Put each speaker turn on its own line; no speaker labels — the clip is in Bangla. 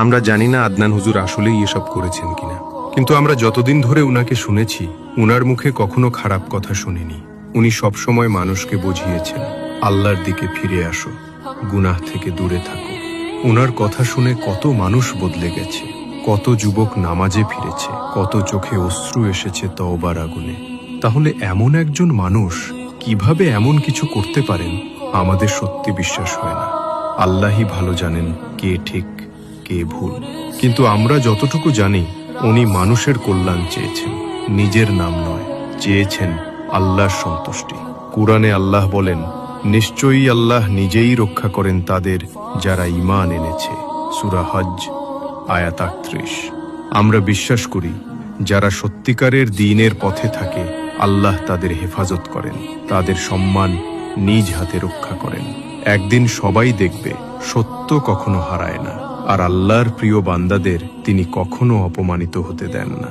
আমরা জানি না আদনান হুজুর আসলেই এসব করেছেন কিনা, কিন্তু আমরা যতদিন ধরে উনাকে শুনেছি উনার মুখে কখনো খারাপ কথা শুনিনি। উনি সবসময় মানুষকে বুঝিয়েছেন, আল্লাহর দিকে ফিরে আসো, গুনাহ থেকে দূরে থাকো। উনার কথা শুনে কত মানুষ বদলে গেছে, কত যুবক নামাজে ফিরেছে, কত চোখে অশ্রু এসেছে তওবার আগুনে। তাহলে এমন একজন মানুষ কিভাবে এমন কিছু করতে পারেন, আমাদের সত্যি বিশ্বাস হয় না। আল্লাহই ভালো জানেন কে ঠিক কে ভুল, কিন্তু আমরা যতটুকু জানি উনি মানুষের কল্যাণ চেয়েছেন, নিজের নাম নয়। চেয়েছেন আল্লাহর সন্তুষ্টি। কুরআনে আল্লাহ বলেন, নিশ্চয়ই আল্লাহ নিজেই রক্ষা করেন তাদের যারা ঈমান এনেছে। সূরা হজ আয়াত ৩৮। আমরা বিশ্বাস করি যারা সত্যিকারের দ্বীনের পথে থাকে আল্লাহ তাদের হেফাজত করেন, তাদের সম্মান নিজ হাতে রক্ষা করেন। একদিন সবাই দেখবে সত্য কখনো হারায় না, আর আল্লাহর প্রিয় বান্দাদের তিনি কখনো অপমানিত হতে দেন না।